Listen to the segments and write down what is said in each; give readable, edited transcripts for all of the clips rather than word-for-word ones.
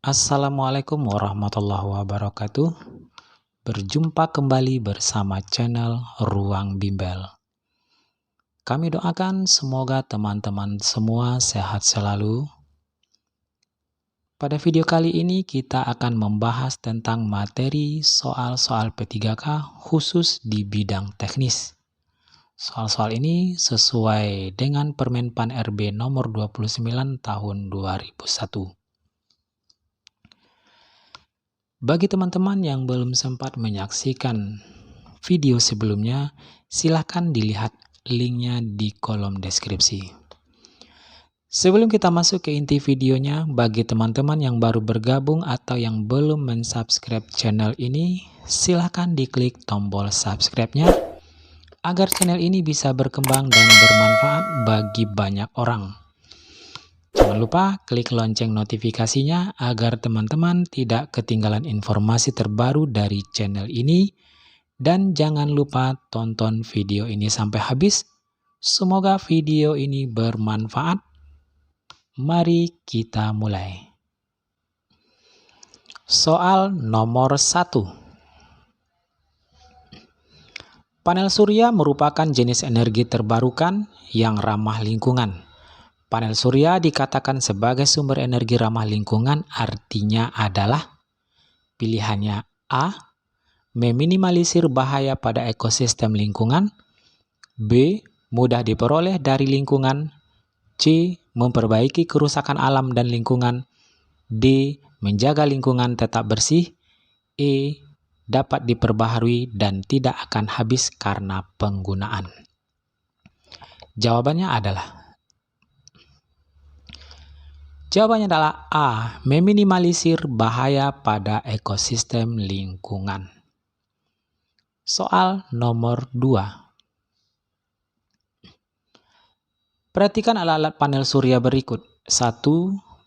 Assalamualaikum warahmatullahi wabarakatuh. Berjumpa kembali bersama channel Ruang Bimbel. Kami doakan semoga teman-teman semua sehat selalu. Pada video kali ini kita akan membahas tentang materi soal-soal P3K khusus di bidang teknis. Soal-soal ini sesuai dengan Permenpan RB nomor 29 tahun 2001. Bagi teman-teman yang belum sempat menyaksikan video sebelumnya, silahkan dilihat linknya di kolom deskripsi. Sebelum kita masuk ke inti videonya, bagi teman-teman yang baru bergabung atau yang belum mensubscribe channel ini, silahkan diklik tombol subscribe-nya agar channel ini bisa berkembang dan bermanfaat bagi banyak orang. Jangan lupa klik lonceng notifikasinya agar teman-teman tidak ketinggalan informasi terbaru dari channel ini. Dan jangan lupa tonton video ini sampai habis. Semoga video ini bermanfaat. Mari kita mulai. Soal nomor 1. Panel surya merupakan jenis energi terbarukan yang ramah lingkungan. Panel surya dikatakan sebagai sumber energi ramah lingkungan, artinya adalah pilihannya A. Meminimalisir bahaya pada ekosistem lingkungan. B. Mudah diperoleh dari lingkungan. C. Memperbaiki kerusakan alam dan lingkungan. D. Menjaga lingkungan tetap bersih. E. Dapat diperbaharui dan tidak akan habis karena penggunaan. Jawabannya adalah A. Meminimalisir bahaya pada ekosistem lingkungan. Soal nomor 2. Perhatikan alat-alat panel surya berikut. 1.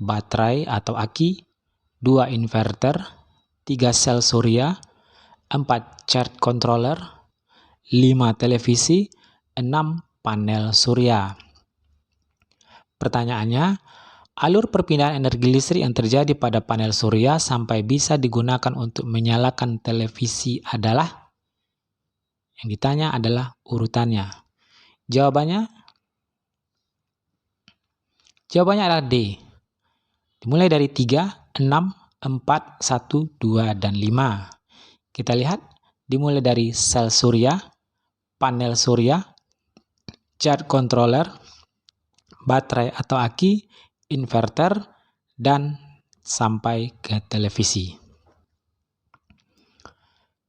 Baterai atau aki. 2. Inverter. 3. Sel surya. 4. Charge controller. 5. Televisi. 6. Panel surya. Pertanyaannya, alur perpindahan energi listrik yang terjadi pada panel surya sampai bisa digunakan untuk menyalakan televisi adalah? Yang ditanya adalah urutannya. Jawabannya adalah D. Dimulai dari 3, 6, 4, 1, 2, dan 5. Kita lihat, dimulai dari sel surya, panel surya, charge controller, baterai atau aki, inverter, dan sampai ke televisi.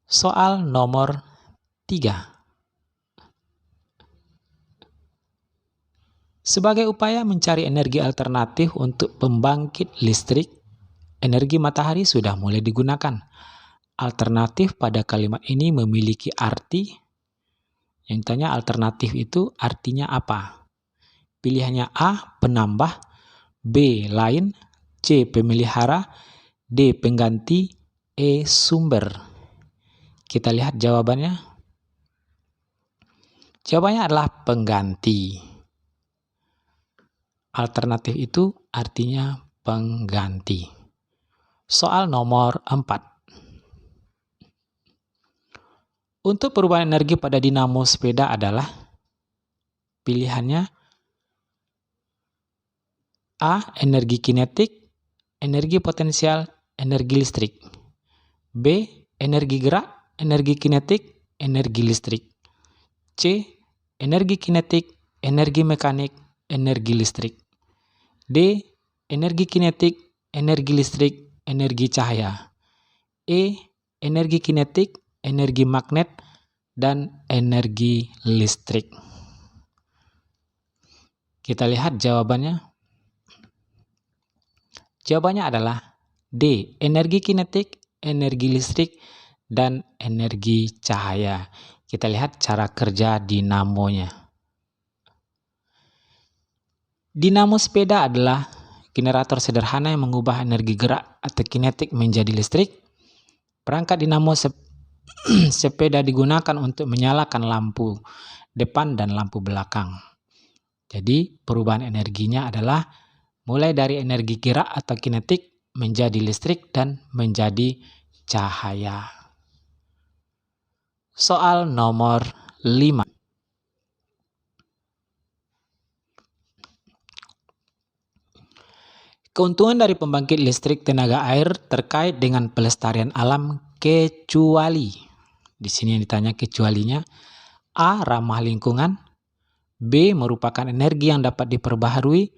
Soal nomor 3. Sebagai upaya mencari energi alternatif untuk pembangkit listrik, energi matahari sudah mulai digunakan. Alternatif pada kalimat ini memiliki arti. Yang ditanya alternatif itu artinya apa? Pilihannya A. Penambah. B. Lain. C. Pemelihara. D. Pengganti. E. Sumber. Kita lihat jawabannya. Jawabannya adalah pengganti. Alternatif itu artinya pengganti. Soal nomor 4. Untuk perubahan energi pada dinamo sepeda adalah pilihannya A. Energi kinetik, energi potensial, energi listrik. B. Energi gerak, energi kinetik, energi listrik. C. Energi kinetik, energi mekanik, energi listrik. D. Energi kinetik, energi listrik, energi cahaya. E. Energi kinetik, energi magnet, dan energi listrik. Kita lihat jawabannya. Jawabannya adalah D. Energi kinetik, energi listrik, dan energi cahaya. Kita lihat cara kerja dinamonya. Dinamo sepeda adalah generator sederhana yang mengubah energi gerak atau kinetik menjadi listrik. Perangkat dinamo sepeda digunakan untuk menyalakan lampu depan dan lampu belakang. Jadi perubahan energinya adalah mulai dari energi gerak atau kinetik menjadi listrik, dan menjadi cahaya. Soal nomor 5. Keuntungan dari pembangkit listrik tenaga air terkait dengan pelestarian alam kecuali. Di sini yang ditanya kecualinya. A. Ramah lingkungan. B. Merupakan energi yang dapat diperbaharui.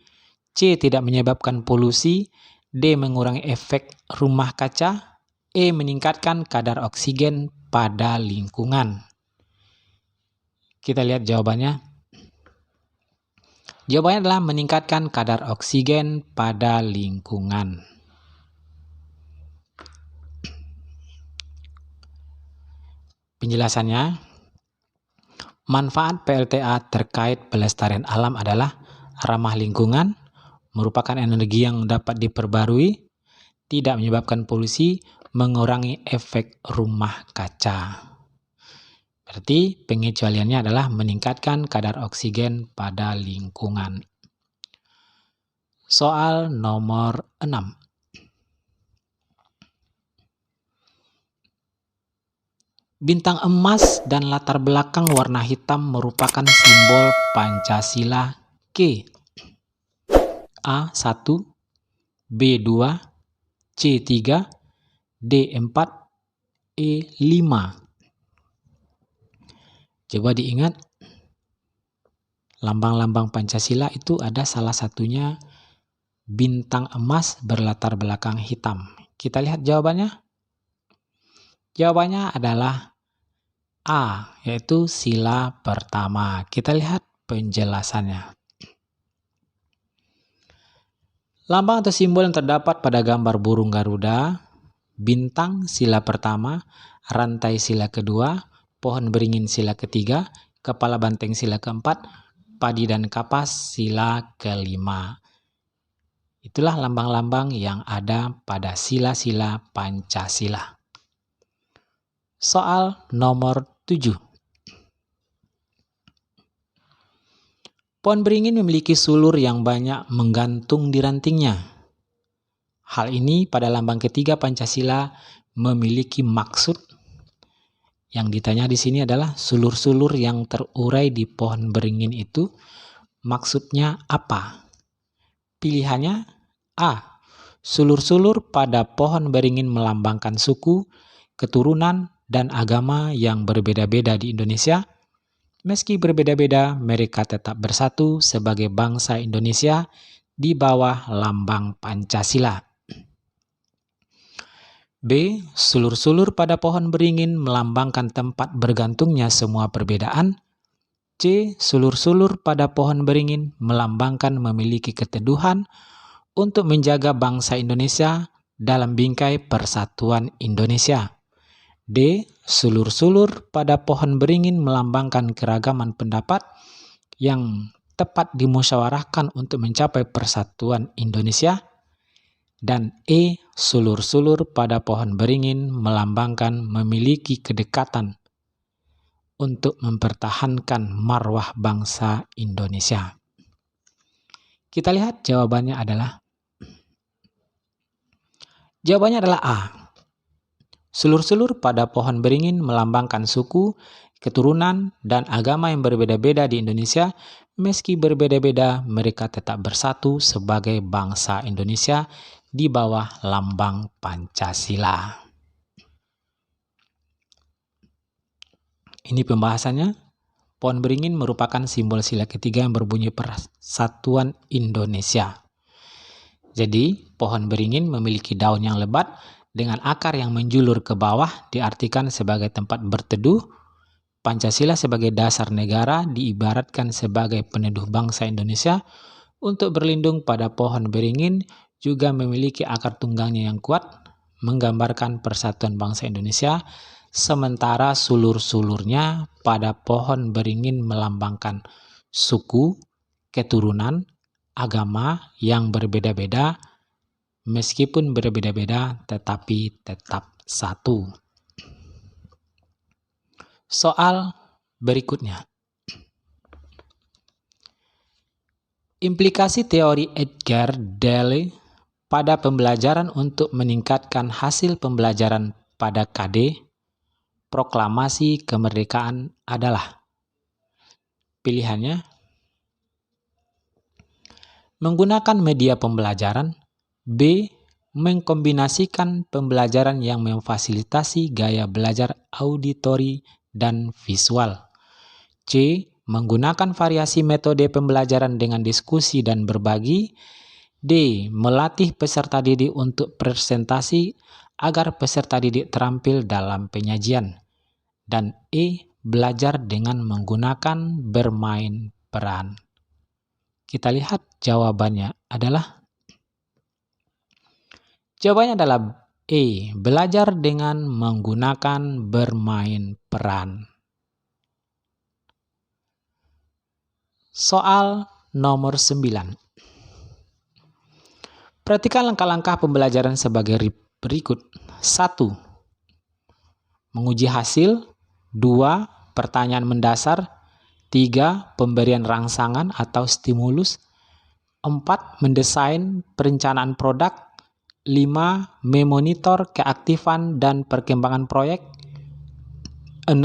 C. Tidak menyebabkan polusi. D. Mengurangi efek rumah kaca. E. Meningkatkan kadar oksigen pada lingkungan. Kita lihat jawabannya. Jawabannya adalah meningkatkan kadar oksigen pada lingkungan. Penjelasannya, manfaat PLTA terkait pelestarian alam adalah ramah lingkungan, merupakan energi yang dapat diperbarui, tidak menyebabkan polusi, mengurangi efek rumah kaca. Berarti pengecualiannya adalah meningkatkan kadar oksigen pada lingkungan. Soal nomor 6. Bintang emas dan latar belakang warna hitam merupakan simbol Pancasila ke A1, B2, C3, D4, E5. Coba diingat, lambang-lambang Pancasila itu ada salah satunya bintang emas berlatar belakang hitam. Kita lihat jawabannya. Jawabannya adalah A, yaitu sila pertama. Kita lihat penjelasannya. Lambang atau simbol yang terdapat pada gambar burung Garuda, bintang sila pertama, rantai sila kedua, pohon beringin sila ketiga, kepala banteng sila keempat, padi dan kapas sila kelima. Itulah lambang-lambang yang ada pada sila-sila Pancasila. Soal nomor 7. Pohon beringin memiliki sulur yang banyak menggantung di rantingnya. Hal ini pada lambang ketiga Pancasila memiliki maksud. Yang ditanya di sini adalah sulur-sulur yang terurai di pohon beringin itu maksudnya apa? Pilihannya A. Sulur-sulur pada pohon beringin melambangkan suku, keturunan, dan agama yang berbeda-beda di Indonesia. Meski berbeda-beda, mereka tetap bersatu sebagai bangsa Indonesia di bawah lambang Pancasila. B. Sulur-sulur pada pohon beringin melambangkan tempat bergantungnya semua perbedaan. C. Sulur-sulur pada pohon beringin melambangkan memiliki keteduhan untuk menjaga bangsa Indonesia dalam bingkai persatuan Indonesia. D. Sulur-sulur pada pohon beringin melambangkan keragaman pendapat yang tepat dimusyawarahkan untuk mencapai persatuan Indonesia. Dan E. Sulur-sulur pada pohon beringin melambangkan memiliki kedekatan untuk mempertahankan marwah bangsa Indonesia. Kita lihat jawabannya adalah A. Sulur-sulur pada pohon beringin melambangkan suku, keturunan, dan agama yang berbeda-beda di Indonesia. Meski berbeda-beda, mereka tetap bersatu sebagai bangsa Indonesia di bawah lambang Pancasila. Ini pembahasannya. Pohon beringin merupakan simbol sila ketiga yang berbunyi persatuan Indonesia. Jadi, pohon beringin memiliki daun yang lebat dengan akar yang menjulur ke bawah, diartikan sebagai tempat berteduh. Pancasila sebagai dasar negara diibaratkan sebagai peneduh bangsa Indonesia. Untuk berlindung pada pohon beringin juga memiliki akar tunggangnya yang kuat, menggambarkan persatuan bangsa Indonesia, sementara sulur-sulurnya pada pohon beringin melambangkan suku, keturunan, agama yang berbeda-beda, meskipun berbeda-beda tetapi tetap satu. Soal berikutnya. Implikasi teori Edgar Dale pada pembelajaran untuk meningkatkan hasil pembelajaran pada KD, proklamasi kemerdekaan adalah pilihannya menggunakan media pembelajaran, B. Mengkombinasikan pembelajaran yang memfasilitasi gaya belajar auditori dan visual, C. Menggunakan variasi metode pembelajaran dengan diskusi dan berbagi, D. Melatih peserta didik untuk presentasi agar peserta didik terampil dalam penyajian, dan E. Belajar dengan menggunakan bermain peran. Kita lihat jawabannya adalah E. Belajar dengan menggunakan bermain peran. Soal nomor 9. Perhatikan langkah-langkah pembelajaran sebagai berikut. 1. Menguji hasil. 2. Pertanyaan mendasar. 3. Pemberian rangsangan atau stimulus. 4. Mendesain perencanaan produk. 5. Memonitor keaktifan dan perkembangan proyek. 6.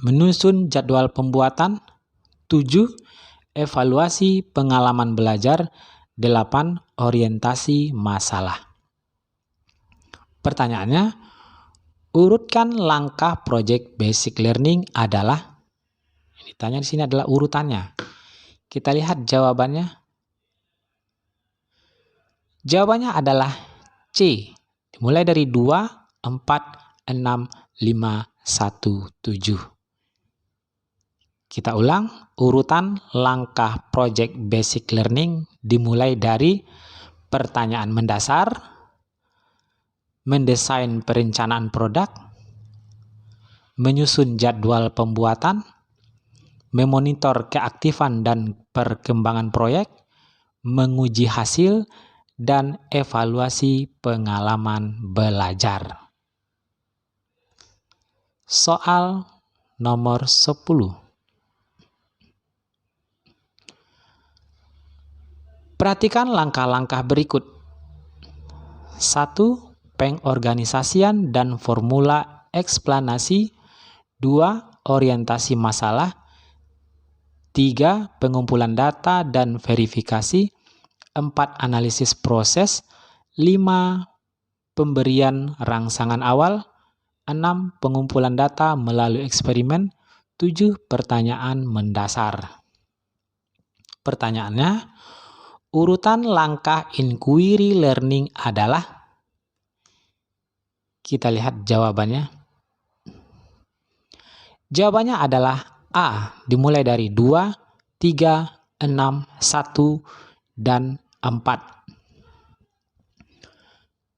Menyusun jadwal pembuatan. 7. Evaluasi pengalaman belajar. 8. Orientasi masalah. Pertanyaannya, urutkan langkah Project Basic Learning adalah, ini tanya di sini adalah urutannya. Kita lihat jawabannya. Jawabannya adalah C. Dimulai dari 2, 4, 6, 5, 1, 7. Kita ulang, urutan langkah Project Basic Learning dimulai dari pertanyaan mendasar, mendesain perencanaan produk, menyusun jadwal pembuatan, memonitor keaktifan dan perkembangan proyek, menguji hasil, dan evaluasi pengalaman belajar. Soal nomor 10. Perhatikan langkah-langkah berikut. 1. Pengorganisasian dan formula eksplanasi. 2. Orientasi masalah. 3. Pengumpulan data dan verifikasi. 4. Analisis proses. 5. Pemberian rangsangan awal. 6. Pengumpulan data melalui eksperimen. 7. Pertanyaan mendasar. Pertanyaannya, urutan langkah inquiry learning adalah, kita lihat jawabannya. Jawabannya adalah A. Dimulai dari 2, 3, 6, 1, dan 4.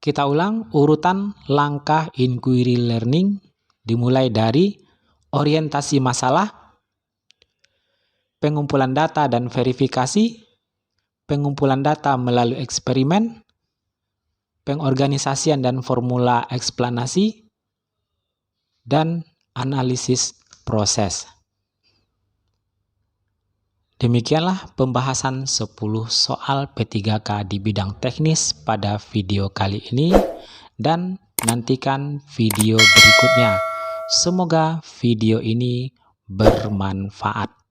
Kita ulang, urutan langkah inquiry learning dimulai dari orientasi masalah, pengumpulan data dan verifikasi, pengumpulan data melalui eksperimen, pengorganisasian dan formula eksplanasi, dan analisis proses. Demikianlah pembahasan 10 soal P3K di bidang teknis pada video kali ini, dan nantikan video berikutnya. Semoga video ini bermanfaat.